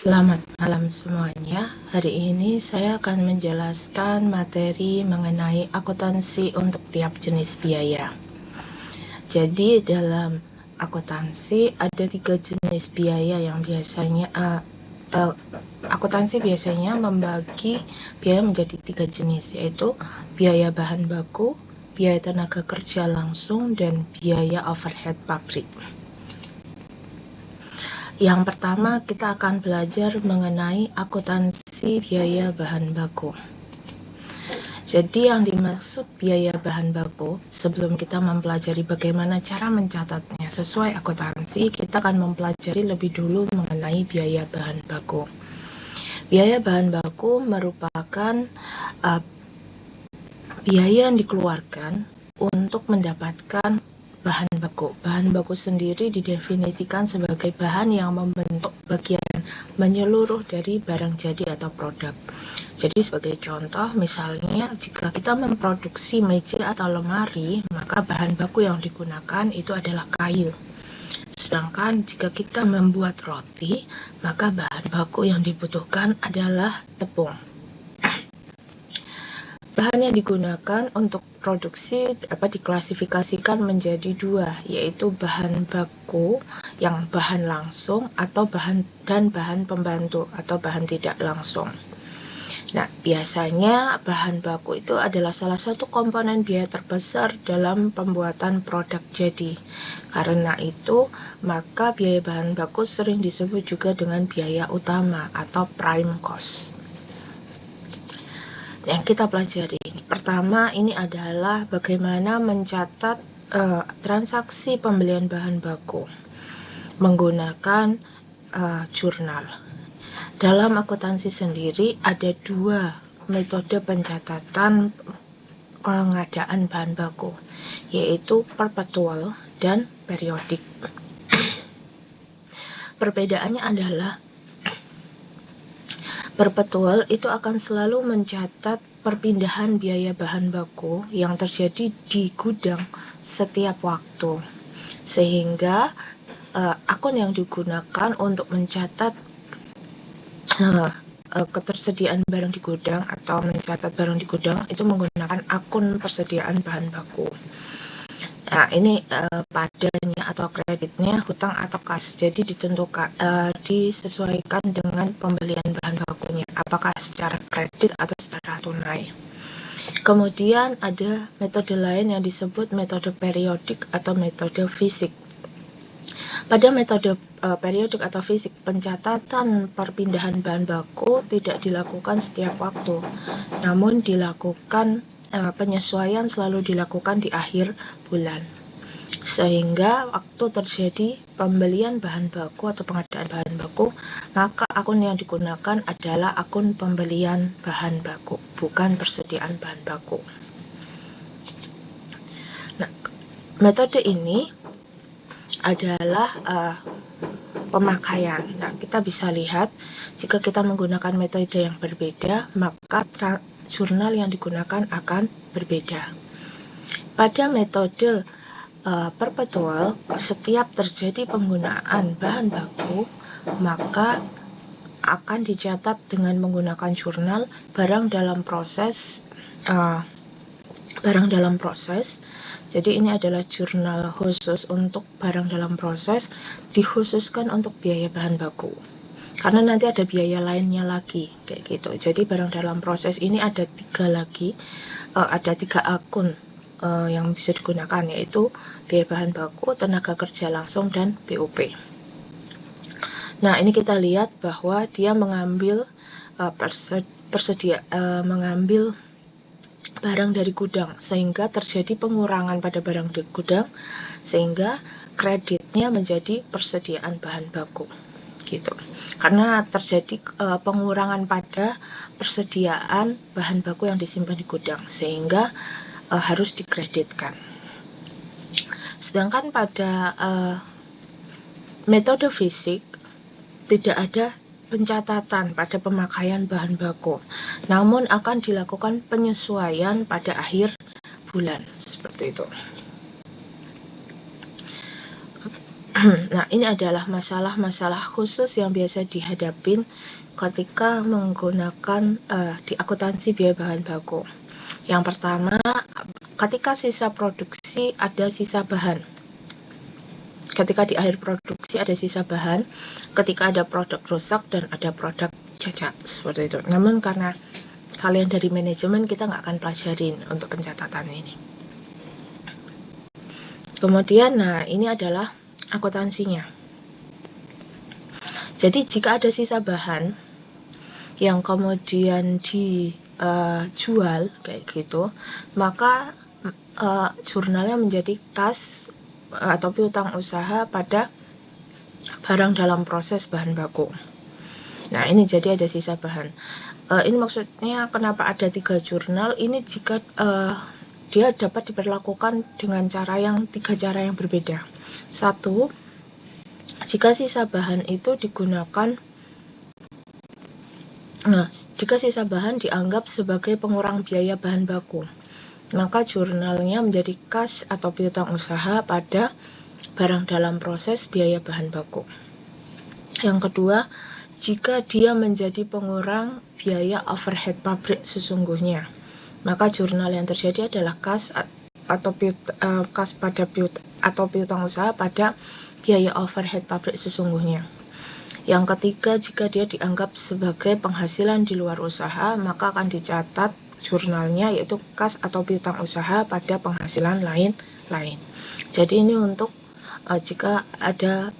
Selamat malam semuanya. Hari ini saya akan menjelaskan materi mengenai akuntansi untuk tiap jenis biaya. Jadi dalam akuntansi ada 3 jenis biaya yang biasanya akuntansi biasanya membagi biaya menjadi 3 jenis, yaitu biaya bahan baku, biaya tenaga kerja langsung, dan biaya overhead pabrik. Yang pertama, kita akan belajar mengenai akuntansi biaya bahan baku. Jadi yang dimaksud biaya bahan baku, sebelum kita mempelajari bagaimana cara mencatatnya sesuai akuntansi, kita akan mempelajari lebih dulu mengenai biaya bahan baku. Biaya bahan baku merupakan biaya yang dikeluarkan untuk mendapatkan bahan baku. Bahan baku sendiri didefinisikan sebagai bahan yang membentuk bagian menyeluruh dari barang jadi atau produk. Jadi sebagai contoh, misalnya jika kita memproduksi meja atau lemari, maka bahan baku yang digunakan itu adalah kayu. Sedangkan jika kita membuat roti, maka bahan baku yang dibutuhkan adalah tepung. Bahan yang digunakan untuk produksi dapat diklasifikasikan menjadi 2, yaitu bahan baku yang bahan langsung atau bahan pembantu atau bahan tidak langsung. Nah, biasanya bahan baku itu adalah salah satu komponen biaya terbesar dalam pembuatan produk jadi. Karena itu, maka biaya bahan baku sering disebut juga dengan biaya utama atau prime cost. Yang kita pelajari pertama ini adalah bagaimana mencatat transaksi pembelian bahan baku menggunakan jurnal. Dalam akuntansi sendiri ada 2 metode pencatatan pengadaan bahan baku, yaitu perpetual dan periodik. Perbedaannya adalah perpetual itu akan selalu mencatat perpindahan biaya bahan baku yang terjadi di gudang setiap waktu, sehingga akun yang digunakan untuk mencatat ketersediaan barang di gudang atau mencatat barang di gudang itu menggunakan akun persediaan bahan baku. Nah, ini padanya atau kreditnya hutang atau kas. Jadi ditentukan disesuaikan dengan pembelian bahan bakunya, apakah secara kredit atau secara tunai. Kemudian ada metode lain yang disebut metode periodik atau metode fisik. Pada metode periodik atau fisik, pencatatan perpindahan bahan baku tidak dilakukan setiap waktu, namun dilakukan penyesuaian selalu dilakukan di akhir bulan, sehingga waktu terjadi pembelian bahan baku atau pengadaan bahan baku, maka akun yang digunakan adalah akun pembelian bahan baku, bukan persediaan bahan baku. Nah, metode ini adalah pemakaian. Nah, kita bisa lihat jika kita menggunakan metode yang berbeda, maka jurnal yang digunakan akan berbeda. Pada metode perpetual, setiap terjadi penggunaan bahan baku, maka akan dicatat dengan menggunakan jurnal barang dalam proses. Jadi ini adalah jurnal khusus untuk barang dalam proses, dikhususkan untuk biaya bahan baku. Karena nanti ada biaya lainnya lagi, kayak gitu. Jadi barang dalam proses ini ada 3 lagi, ada 3 akun yang bisa digunakan, yaitu biaya bahan baku, tenaga kerja langsung, dan BOP. Nah, ini kita lihat bahwa dia mengambil mengambil barang dari gudang, sehingga terjadi pengurangan pada barang di gudang, sehingga kreditnya menjadi persediaan bahan baku, gitu. Karena terjadi pengurangan pada persediaan bahan baku yang disimpan di gudang, sehingga harus dikreditkan. Sedangkan pada metode fisik tidak ada pencatatan pada pemakaian bahan baku, namun akan dilakukan penyesuaian pada akhir bulan, seperti itu. Nah, ini adalah masalah-masalah khusus yang biasa dihadapin ketika menggunakan di akuntansi biaya bahan baku. Yang pertama, ketika sisa produksi ada sisa bahan. Ketika di akhir produksi ada sisa bahan, ketika ada produk rusak dan ada produk cacat, seperti itu. Namun karena kalian dari manajemen, kita nggak akan pelajarin untuk pencatatan ini. Kemudian, nah ini adalah akuntansinya. Jadi jika ada sisa bahan yang kemudian dijual kayak gitu, maka jurnalnya menjadi kas atau piutang usaha pada barang dalam proses bahan baku. Nah, ini jadi ada sisa bahan. Ini maksudnya kenapa ada 3 jurnal? Ini jika dia dapat diperlakukan dengan tiga cara yang berbeda. Satu, jika sisa bahan itu digunakan, jika sisa bahan dianggap sebagai pengurang biaya bahan baku, maka jurnalnya menjadi kas atau piutang usaha pada barang dalam proses biaya bahan baku. Yang kedua, jika dia menjadi pengurang biaya overhead pabrik sesungguhnya, maka jurnal yang terjadi adalah kas atau piutang usaha pada biaya overhead pabrik sesungguhnya. Yang ketiga, jika dia dianggap sebagai penghasilan di luar usaha, maka akan dicatat jurnalnya yaitu kas atau piutang usaha pada penghasilan lain. Jadi ini untuk jika ada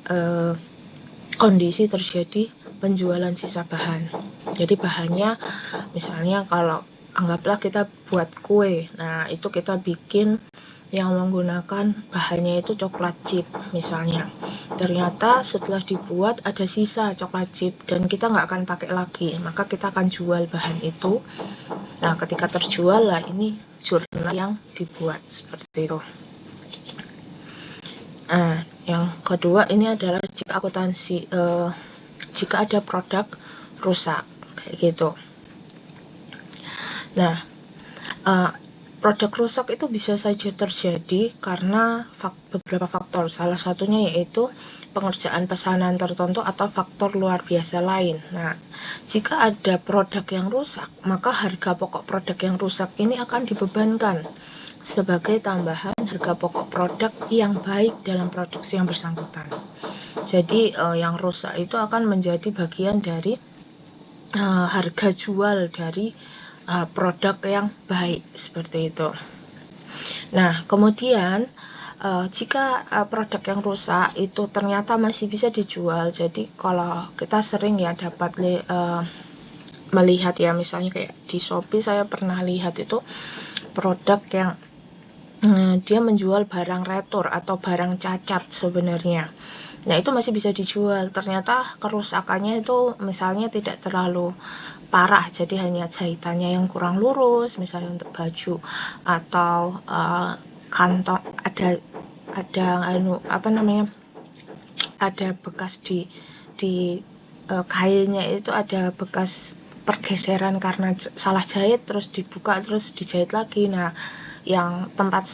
kondisi terjadi penjualan sisa bahan. Jadi bahannya misalnya kalau anggaplah kita buat kue, nah itu kita bikin yang menggunakan bahannya itu coklat chip misalnya. Ternyata setelah dibuat ada sisa coklat chip dan kita nggak akan pakai lagi, maka kita akan jual bahan itu. Nah, ketika terjual lah ini jurnal yang dibuat seperti itu. Nah, yang kedua ini adalah jika akuntansi jika ada produk rusak kayak gitu. Nah, produk rusak itu bisa saja terjadi karena beberapa faktor. Salah satunya yaitu pengerjaan pesanan tertentu atau faktor luar biasa lain. Nah, jika ada produk yang rusak, maka harga pokok produk yang rusak ini akan dibebankan sebagai tambahan harga pokok produk yang baik dalam produksi yang bersangkutan. Jadi yang rusak itu akan menjadi bagian dari harga jual dari produk yang baik seperti itu. Nah, kemudian jika produk yang rusak itu ternyata masih bisa dijual, jadi kalau kita sering ya dapat melihat ya, misalnya kayak di Shopee saya pernah lihat itu produk yang dia menjual barang retur atau barang cacat sebenarnya. Nah, itu masih bisa dijual. Ternyata kerusakannya itu misalnya tidak terlalu parah, jadi hanya jahitannya yang kurang lurus, misalnya untuk baju atau kantong ada bekas di kainnya itu ada bekas pergeseran karena salah jahit, terus dibuka terus dijahit lagi. Nah, yang tempat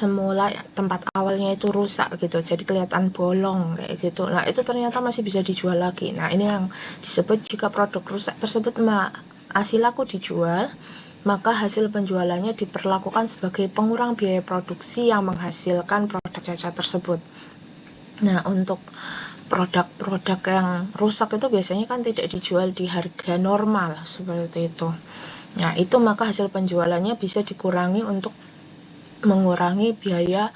awalnya itu rusak gitu, jadi kelihatan bolong kayak gitu. Nah, itu ternyata masih bisa dijual lagi. Nah, ini yang disebut jika produk rusak tersebut hasil laku dijual, maka hasil penjualannya diperlakukan sebagai pengurang biaya produksi yang menghasilkan produk cacat tersebut. Nah, untuk produk-produk yang rusak itu biasanya kan tidak dijual di harga normal seperti itu. Nah, itu maka hasil penjualannya bisa dikurangi untuk mengurangi biaya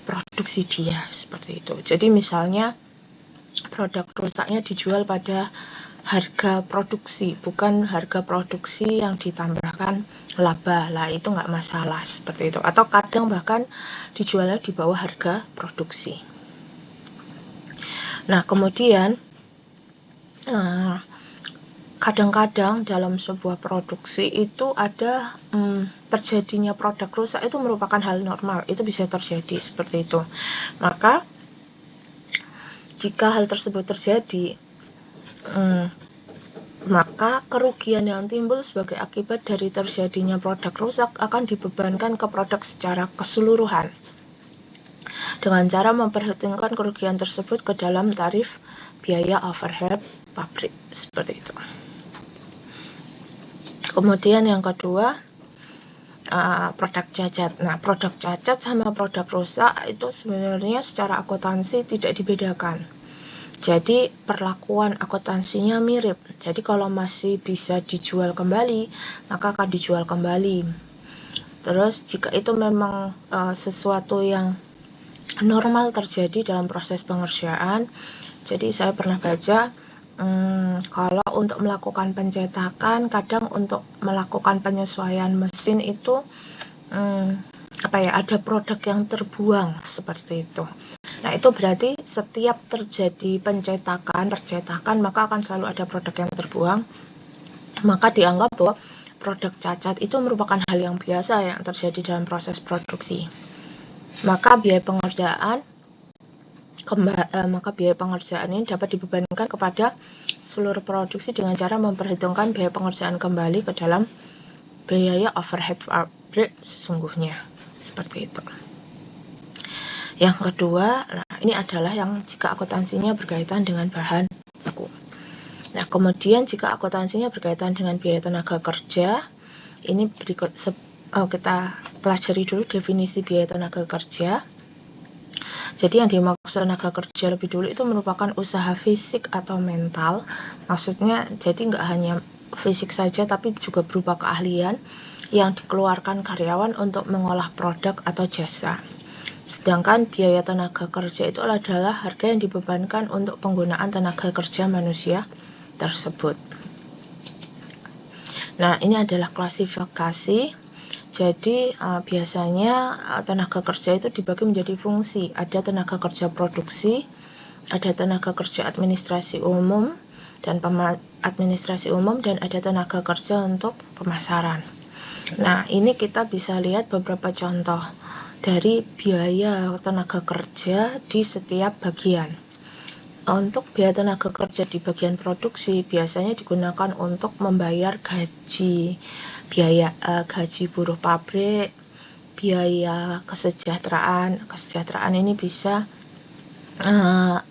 produksi dia seperti itu. Jadi misalnya produk rusaknya dijual pada harga produksi, bukan harga produksi yang ditambahkan laba lah, itu nggak masalah seperti itu. Atau kadang bahkan dijualnya di bawah harga produksi. Nah, kemudian kadang-kadang dalam sebuah produksi itu ada terjadinya produk rusak, itu merupakan hal normal, itu bisa terjadi seperti itu. Maka jika hal tersebut terjadi, maka kerugian yang timbul sebagai akibat dari terjadinya produk rusak akan dibebankan ke produk secara keseluruhan. dengan cara memperhitungkan kerugian tersebut ke dalam tarif biaya overhead pabrik, seperti itu. Kemudian yang kedua, produk cacat. Nah, produk cacat sama produk rusak itu sebenarnya secara akuntansi tidak dibedakan. Jadi perlakuan akuntansinya mirip. Jadi kalau masih bisa dijual kembali, maka akan dijual kembali. Terus jika itu memang sesuatu yang normal terjadi dalam proses pengerjaan, jadi saya pernah baca, kalau untuk melakukan pencetakan, kadang untuk melakukan penyesuaian mesin itu ada produk yang terbuang, seperti itu. Nah, itu berarti setiap terjadi percetakan, maka akan selalu ada produk yang terbuang. Maka dianggap bahwa produk cacat itu merupakan hal yang biasa yang terjadi dalam proses produksi. Maka biaya pengerjaan ini dapat dibebankan kepada seluruh produksi dengan cara memperhitungkan biaya pengerjaan kembali ke dalam biaya overhead pabrik sesungguhnya, seperti itu. Yang kedua, ini adalah yang jika akuntansinya berkaitan dengan bahan baku. Nah, kemudian jika akuntansinya berkaitan dengan biaya tenaga kerja, ini berikut kita pelajari dulu definisi biaya tenaga kerja. Jadi yang dimaksud tenaga kerja lebih dulu itu merupakan usaha fisik atau mental. Maksudnya jadi nggak hanya fisik saja, tapi juga berupa keahlian yang dikeluarkan karyawan untuk mengolah produk atau jasa. Sedangkan biaya tenaga kerja itu adalah harga yang dibebankan untuk penggunaan tenaga kerja manusia tersebut. Nah, ini adalah klasifikasi. Jadi biasanya tenaga kerja itu dibagi menjadi fungsi. Ada tenaga kerja produksi, ada tenaga kerja administrasi umum dan ada tenaga kerja untuk pemasaran. Nah, ini kita bisa lihat beberapa contoh dari biaya tenaga kerja di setiap bagian. Untuk biaya tenaga kerja di bagian produksi biasanya digunakan untuk membayar gaji, biaya gaji buruh pabrik, biaya kesejahteraan. Kesejahteraan ini bisa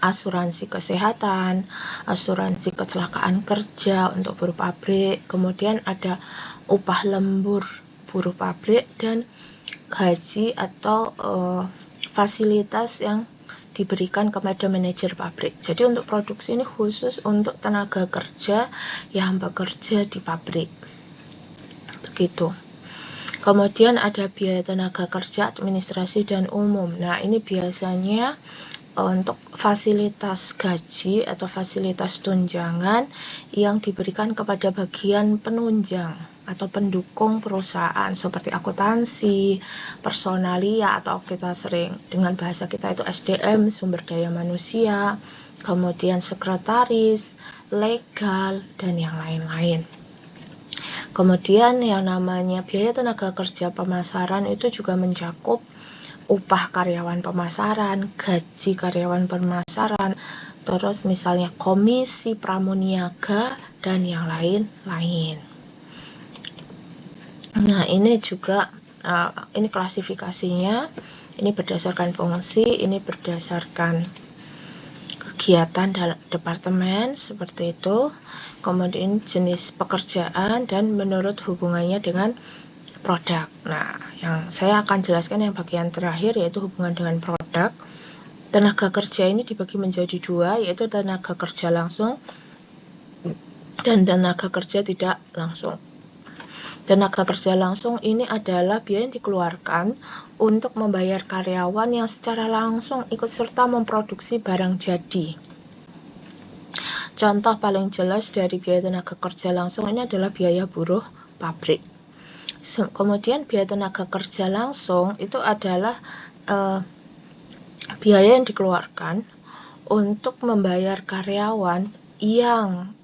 asuransi kesehatan, asuransi kecelakaan kerja untuk buruh pabrik, kemudian ada upah lembur buruh pabrik dan gaji atau fasilitas yang diberikan kepada manajer pabrik. Jadi untuk produksi ini khusus untuk tenaga kerja yang bekerja di pabrik. Begitu. Kemudian ada biaya tenaga kerja administrasi dan umum. Nah, ini biasanya untuk fasilitas gaji atau fasilitas tunjangan yang diberikan kepada bagian penunjang atau pendukung perusahaan seperti akuntansi, personalia, atau kita sering dengan bahasa kita itu SDM, sumber daya manusia, kemudian sekretaris, legal, dan yang lain-lain. Kemudian yang namanya biaya tenaga kerja pemasaran itu juga mencakup upah karyawan pemasaran, gaji karyawan pemasaran, terus misalnya komisi pramuniaga, dan yang lain-lain. Nah, ini juga ini klasifikasinya, ini berdasarkan fungsi, ini berdasarkan kegiatan dalam departemen, seperti itu. Kemudian jenis pekerjaan dan menurut hubungannya dengan produk. Nah, yang saya akan jelaskan yang bagian terakhir yaitu hubungan dengan produk. Tenaga kerja ini dibagi menjadi dua, yaitu tenaga kerja langsung dan tenaga kerja tidak langsung. Tenaga kerja langsung ini adalah biaya yang dikeluarkan untuk membayar karyawan yang secara langsung ikut serta memproduksi barang jadi. Contoh paling jelas dari biaya tenaga kerja langsung ini adalah biaya buruh pabrik. Kemudian biaya tenaga kerja langsung itu adalah biaya yang dikeluarkan untuk membayar karyawan yang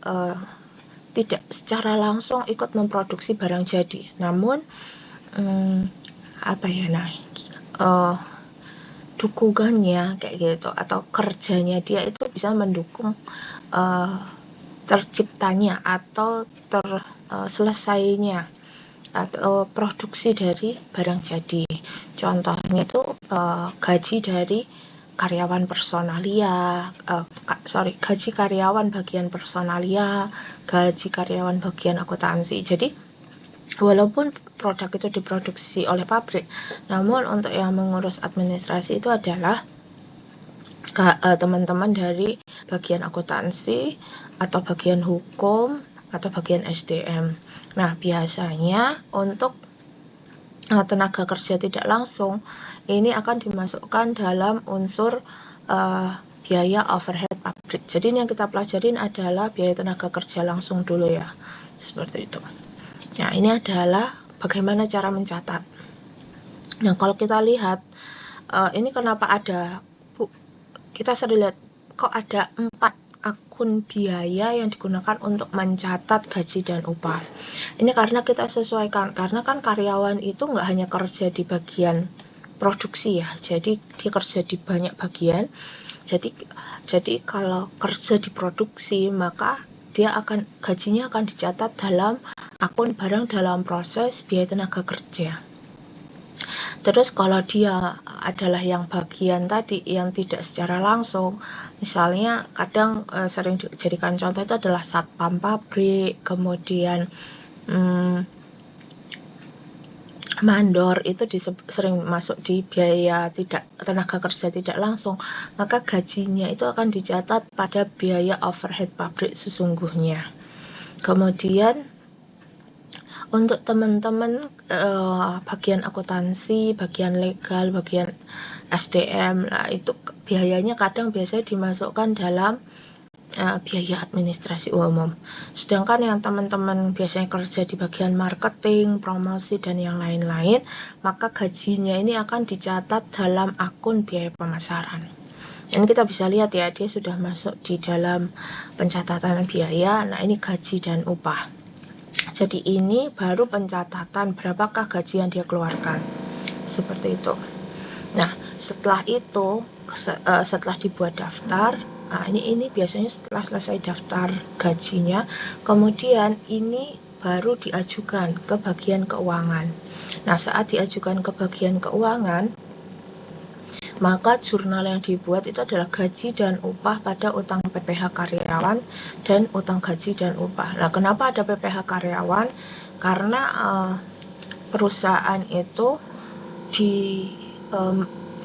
tidak secara langsung ikut memproduksi barang jadi, namun dukungannya kayak gitu atau kerjanya dia itu bisa mendukung terciptanya atau selesainya atau produksi dari barang jadi. Contohnya itu gaji dari karyawan personalia, gaji karyawan bagian personalia, gaji karyawan bagian akuntansi. Jadi walaupun produk itu diproduksi oleh pabrik, namun untuk yang mengurus administrasi itu adalah teman-teman dari bagian akuntansi atau bagian hukum atau bagian SDM. Nah, biasanya untuk tenaga kerja tidak langsung ini akan dimasukkan dalam unsur biaya overhead pabrik. Jadi ini yang kita pelajarin adalah biaya tenaga kerja langsung dulu ya, seperti itu. Nah, ini adalah bagaimana cara mencatat. Nah, kalau kita lihat ini kenapa ada, kita sering lihat kok ada 4 akun biaya yang digunakan untuk mencatat gaji dan upah. Ini karena kita sesuaikan, karena kan karyawan itu nggak hanya kerja di bagian produksi ya, jadi dia kerja di banyak bagian. Jadi kalau kerja di produksi, maka gajinya akan dicatat dalam akun barang dalam proses biaya tenaga kerja. Terus kalau dia adalah yang bagian tadi yang tidak secara langsung, misalnya kadang sering dijadikan contoh itu adalah satpam pabrik, kemudian mandor itu sering masuk di biaya tenaga kerja tidak langsung, maka gajinya itu akan dicatat pada biaya overhead pabrik sesungguhnya. Kemudian untuk teman-teman bagian akuntansi, bagian legal, bagian SDM, nah itu biayanya biasanya dimasukkan dalam biaya administrasi umum. Sedangkan yang teman-teman biasanya kerja di bagian marketing, promosi, dan yang lain-lain, maka gajinya ini akan dicatat dalam akun biaya pemasaran. Ini kita bisa lihat ya, dia sudah masuk di dalam pencatatan biaya. Nah, ini gaji dan upah. Jadi ini baru pencatatan berapakah gaji yang dia keluarkan, seperti itu. Nah, setelah itu, setelah dibuat daftar, nah ini biasanya setelah selesai daftar gajinya, kemudian ini baru diajukan ke bagian keuangan. Nah, saat diajukan ke bagian keuangan, maka jurnal yang dibuat itu adalah gaji dan upah pada utang PPh karyawan dan utang gaji dan upah. Nah, kenapa ada PPh karyawan? Karena perusahaan itu di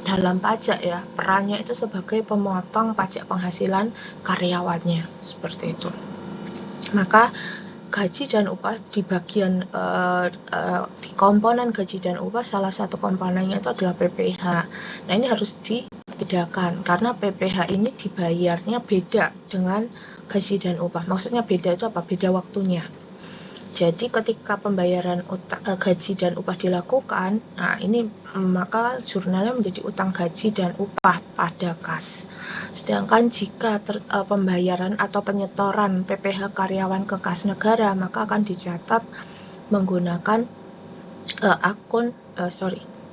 dalam pajak ya, perannya itu sebagai pemotong pajak penghasilan karyawannya, seperti itu. Maka gaji dan upah di bagian di komponen gaji dan upah, salah satu komponennya itu adalah PPh. Nah, ini harus dibedakan karena PPh ini dibayarnya beda dengan gaji dan upah. Maksudnya beda itu apa? Beda waktunya. Jadi ketika pembayaran gaji dan upah dilakukan, nah ini maka jurnalnya menjadi utang gaji dan upah pada kas. Sedangkan jika pembayaran atau penyetoran PPh karyawan ke kas negara, maka akan dicatat menggunakan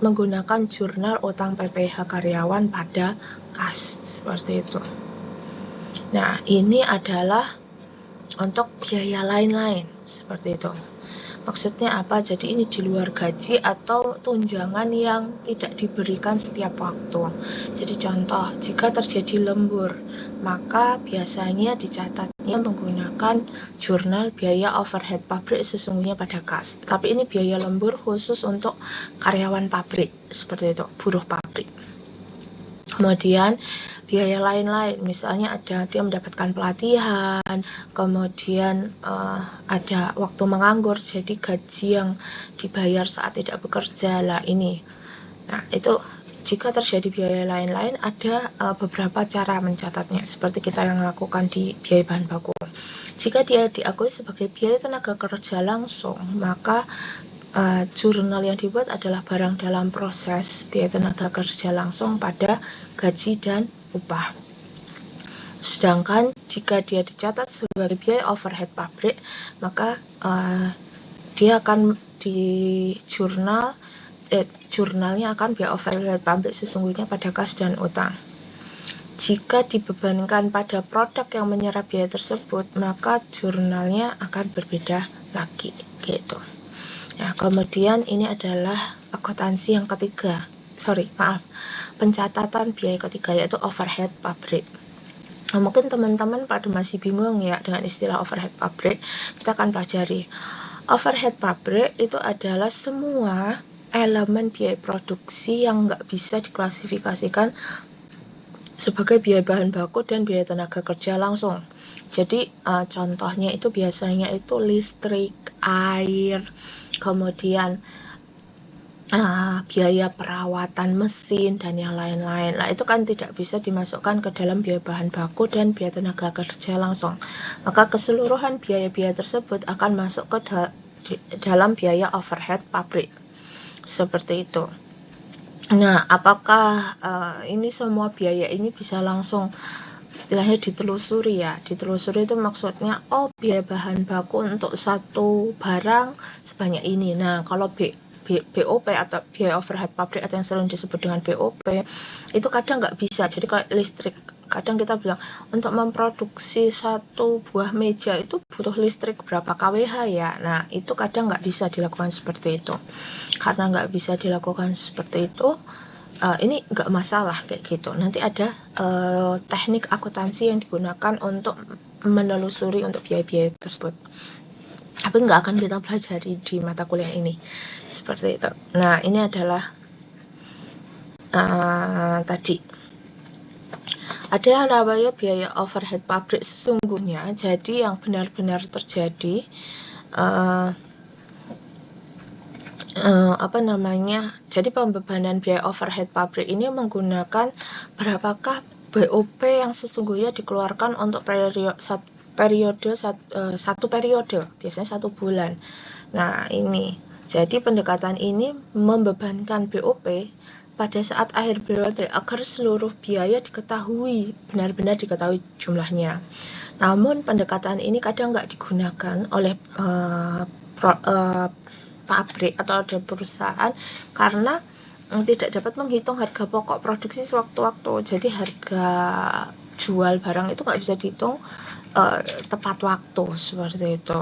menggunakan jurnal utang PPh karyawan pada kas, seperti itu. Nah, ini adalah untuk biaya lain-lain, seperti itu. Maksudnya apa? Jadi ini di luar gaji atau tunjangan yang tidak diberikan setiap waktu. Jadi contoh, jika terjadi lembur, maka biasanya dicatatnya menggunakan jurnal biaya overhead pabrik sesungguhnya pada kas. Tapi ini biaya lembur khusus untuk karyawan pabrik, seperti itu, buruh pabrik. Kemudian biaya lain-lain, misalnya dia mendapatkan pelatihan, kemudian ada waktu menganggur, jadi gaji yang dibayar saat tidak bekerja lah ini. Nah, itu jika terjadi biaya lain-lain, ada beberapa cara mencatatnya, seperti kita yang lakukan di biaya bahan baku. Jika dia diakui sebagai biaya tenaga kerja langsung, maka jurnal yang dibuat adalah barang dalam proses biaya tenaga kerja langsung pada gaji dan upah. Sedangkan jika dia dicatat sebagai biaya overhead pabrik, maka dia akan di jurnalnya akan biaya overhead pabrik sesungguhnya pada kas dan utang. Jika dibebankan pada produk yang menyerap biaya tersebut, maka jurnalnya akan berbeda lagi, gitu. Nah, kemudian ini adalah akuntansi yang ketiga. Pencatatan biaya ketiga, yaitu overhead pabrik. Nah, mungkin teman-teman pada masih bingung ya dengan istilah overhead pabrik. Kita akan pelajari. Overhead pabrik itu adalah semua elemen biaya produksi yang nggak bisa diklasifikasikan sebagai biaya bahan baku dan biaya tenaga kerja langsung. Jadi contohnya itu biasanya itu listrik, air, kemudian biaya perawatan mesin dan yang lain-lain. Nah, itu kan tidak bisa dimasukkan ke dalam biaya bahan baku dan biaya tenaga kerja langsung. Maka keseluruhan biaya-biaya tersebut akan masuk ke dalam biaya overhead pabrik. Seperti itu. Nah, apakah ini semua biaya ini bisa langsung istilahnya ditelusuri ya? Ditelusuri itu maksudnya, biaya bahan baku untuk satu barang sebanyak ini. Nah, kalau BOP atau biaya overhead pabrik atau yang sering disebut dengan BOP itu kadang nggak bisa. Jadi kalau listrik, kadang kita bilang untuk memproduksi satu buah meja itu butuh listrik berapa kWh ya. Nah, itu kadang nggak bisa dilakukan seperti itu. Karena nggak bisa dilakukan seperti itu, ini nggak masalah kayak gitu. Nanti ada teknik akuntansi yang digunakan untuk menelusuri untuk biaya-biaya tersebut. Tapi nggak akan kita pelajari di mata kuliah ini. Seperti itu. Nah, ini adalah tadi. Ada yang namanya biaya overhead pabrik sesungguhnya. Jadi yang benar-benar terjadi jadi pembebanan biaya overhead pabrik ini menggunakan berapakah BOP yang sesungguhnya dikeluarkan untuk satu periode, biasanya 1 bulan. Nah, ini jadi pendekatan ini membebankan BOP pada saat akhir periode agar seluruh biaya diketahui, benar-benar diketahui jumlahnya. Namun pendekatan ini kadang nggak digunakan oleh pabrik atau ada perusahaan karena tidak dapat menghitung harga pokok produksi sewaktu-waktu. Jadi harga jual barang itu nggak bisa dihitung tepat waktu seperti itu.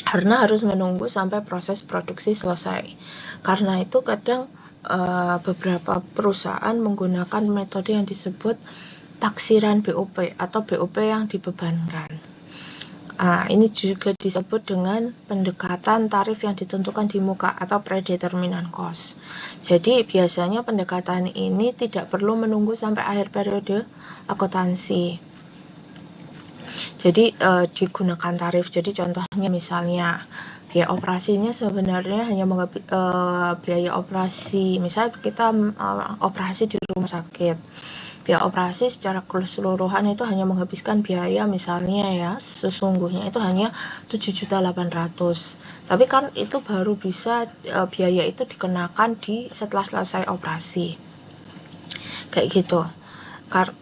Karena harus menunggu sampai proses produksi selesai. Karena itu kadang beberapa perusahaan menggunakan metode yang disebut taksiran BOP atau BOP yang dibebankan. Ini juga disebut dengan pendekatan tarif yang ditentukan di muka atau predeterminan cost. Jadi biasanya pendekatan ini tidak perlu menunggu sampai akhir periode akuntansi. Jadi digunakan tarif. Jadi contohnya misalnya biaya operasinya sebenarnya hanya biaya operasi. Misalnya kita operasi di rumah sakit. Biaya operasi secara keseluruhan itu hanya menghabiskan biaya misalnya ya sesungguhnya itu hanya 7.800.000. Tapi kan itu baru bisa biaya itu dikenakan setelah selesai operasi. Kayak gitu.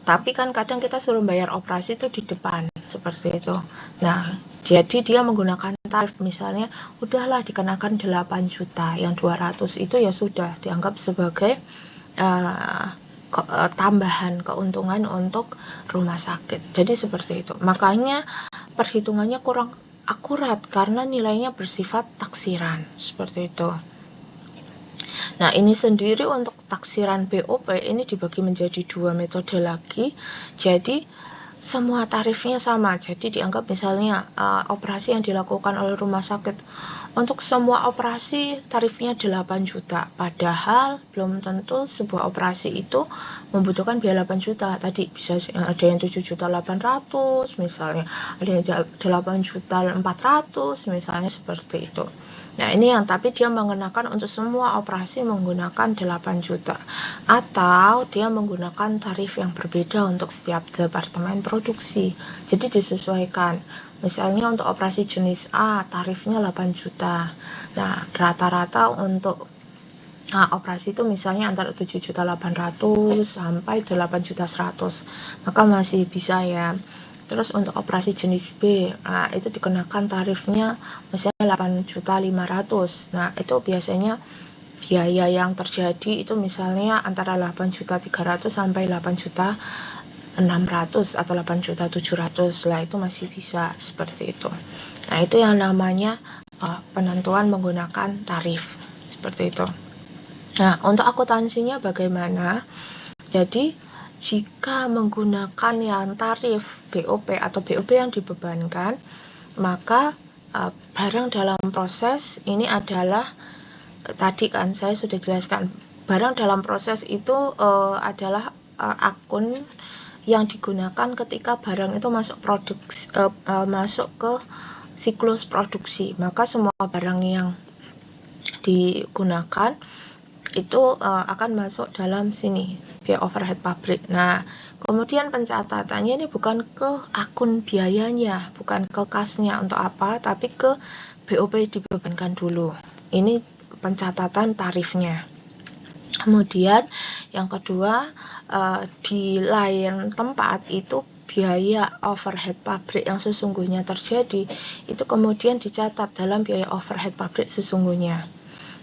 Tapi kan kadang kita suruh bayar operasi itu di depan seperti itu. Nah, jadi dia menggunakan tarif misalnya udahlah dikenakan 8 juta, yang 200 itu ya sudah dianggap sebagai tambahan keuntungan untuk rumah sakit. Jadi seperti itu. Makanya perhitungannya kurang akurat karena nilainya bersifat taksiran. Seperti itu. Nah, ini sendiri untuk taksiran BOP ini dibagi menjadi 2 metode lagi. Jadi semua tarifnya sama. Jadi dianggap misalnya operasi yang dilakukan oleh rumah sakit untuk semua operasi tarifnya 8 juta. Padahal belum tentu sebuah operasi itu membutuhkan biaya 8 juta. Tadi bisa ada yang 7.800.000 misalnya, ada yang 8.400.000 misalnya seperti itu. Nah, ini yang tapi dia mengenakan untuk semua operasi menggunakan 8 juta. Atau dia menggunakan tarif yang berbeda untuk setiap departemen produksi. Jadi disesuaikan. Misalnya untuk operasi jenis A tarifnya 8 juta. Nah, rata-rata untuk operasi itu misalnya antara 7.800.000 sampai 8.100.000. Maka masih bisa ya. Terus untuk operasi jenis B, itu dikenakan tarifnya misalnya 8.500.000. Nah, itu biasanya biaya yang terjadi itu misalnya antara 8.300.000 sampai 8.600.000 atau 8.700.000 lah, itu masih bisa seperti itu. Nah, itu yang namanya penentuan menggunakan tarif seperti itu. Nah, untuk akuntansinya bagaimana? Jadi jika menggunakan yang tarif BOP atau BOP yang dibebankan, maka barang dalam proses ini adalah tadi kan saya sudah jelaskan, barang dalam proses itu adalah akun yang digunakan ketika barang itu masuk ke siklus produksi. Maka semua barang yang digunakan itu akan masuk dalam sini, biaya overhead pabrik. Nah, kemudian pencatatannya ini bukan ke akun biayanya, bukan ke kasnya untuk apa, tapi ke BOP dibebankan dulu. Ini pencatatan tarifnya. Kemudian yang kedua, di lain tempat itu biaya overhead pabrik yang sesungguhnya terjadi itu kemudian dicatat dalam biaya overhead pabrik sesungguhnya,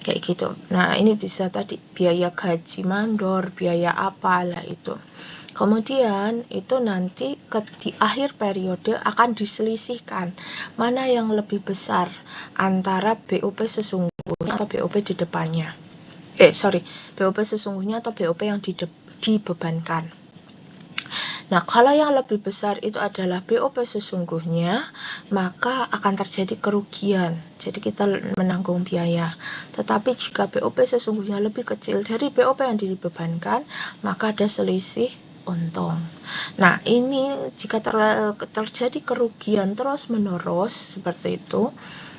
kayak gitu. Nah, ini bisa tadi biaya gaji mandor, biaya apalah itu. Kemudian itu nanti di akhir periode akan diselisihkan mana yang lebih besar antara BOP sesungguhnya atau BOP di depannya. BOP sesungguhnya atau BOP yang dibebankan. Nah, kalau yang lebih besar itu adalah BOP sesungguhnya, maka akan terjadi kerugian. Jadi kita menanggung biaya. Tetapi jika BOP sesungguhnya lebih kecil dari BOP yang dibebankan, maka ada selisih untung. Nah, ini jika terjadi kerugian terus-menerus seperti itu,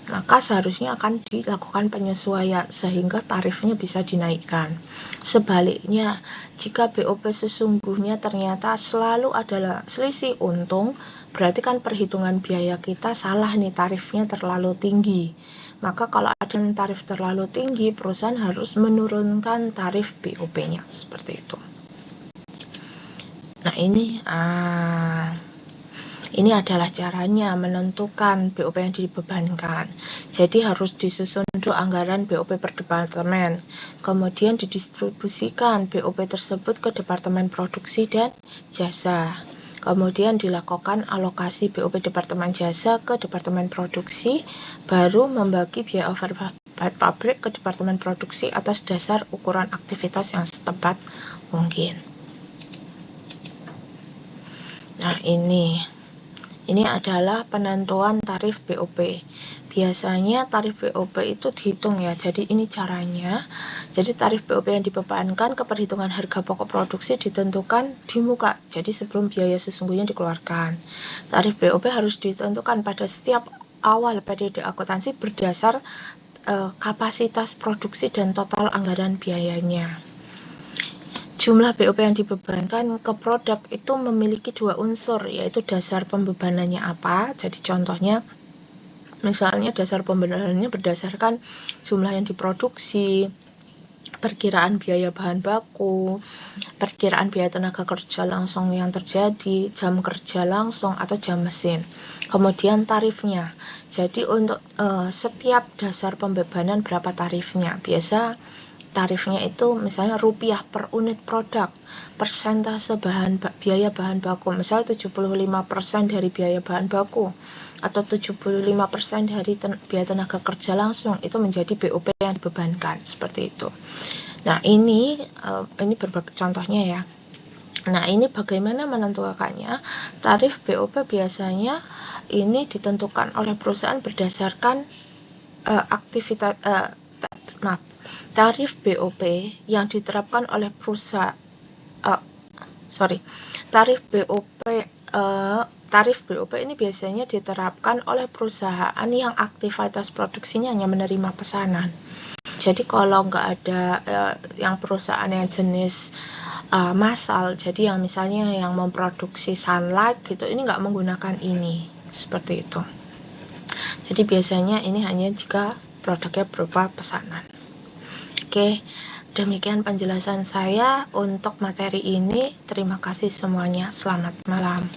maka seharusnya akan dilakukan penyesuaian sehingga tarifnya bisa dinaikkan. Sebaliknya, jika BOP sesungguhnya ternyata selalu adalah selisih untung, berarti kan perhitungan biaya kita salah nih, tarifnya terlalu tinggi. Maka kalau ada tarif terlalu tinggi, perusahaan harus menurunkan tarif BOP-nya, seperti itu. Nah, ini adalah caranya menentukan BOP yang dibebankan. Jadi harus disusun dulu anggaran BOP per departemen. Kemudian didistribusikan BOP tersebut ke departemen produksi dan jasa. Kemudian dilakukan alokasi BOP departemen jasa ke departemen produksi, baru membagi biaya overhead pabrik ke departemen produksi atas dasar ukuran aktivitas yang setepat mungkin. Nah, ini adalah penentuan tarif BOP. Biasanya tarif BOP itu dihitung ya. Jadi ini caranya. Jadi tarif BOP yang dibebankan ke perhitungan harga pokok produksi ditentukan di muka. Jadi sebelum biaya sesungguhnya dikeluarkan. Tarif BOP harus ditentukan pada setiap awal periode akuntansi berdasar kapasitas produksi dan total anggaran biayanya. Jumlah BOP yang dibebankan ke produk itu memiliki dua unsur, yaitu dasar pembebanannya apa. Jadi contohnya, misalnya dasar pembebanannya berdasarkan jumlah yang diproduksi, perkiraan biaya bahan baku, perkiraan biaya tenaga kerja langsung yang terjadi, jam kerja langsung atau jam mesin. Kemudian tarifnya. Jadi untuk setiap dasar pembebanan berapa tarifnya. Biasa tarifnya itu misalnya rupiah per unit produk, persentase biaya bahan baku, misalnya 75% dari biaya bahan baku atau 75% dari biaya tenaga kerja langsung, itu menjadi BOP yang dibebankan, seperti itu. Nah, ini berbagai contohnya ya. Nah, ini bagaimana menentukannya? Tarif BOP biasanya ini ditentukan oleh perusahaan berdasarkan tarif BOP yang diterapkan oleh perusahaan. Tarif BOP ini biasanya diterapkan oleh perusahaan yang aktivitas produksinya hanya menerima pesanan. Jadi kalau nggak ada yang perusahaan yang jenis massal, jadi yang misalnya yang memproduksi sunlight gitu, ini nggak menggunakan ini, seperti itu. Jadi biasanya ini hanya jika produknya berupa pesanan. Oke, demikian penjelasan saya untuk materi ini. Terima kasih semuanya. Selamat malam.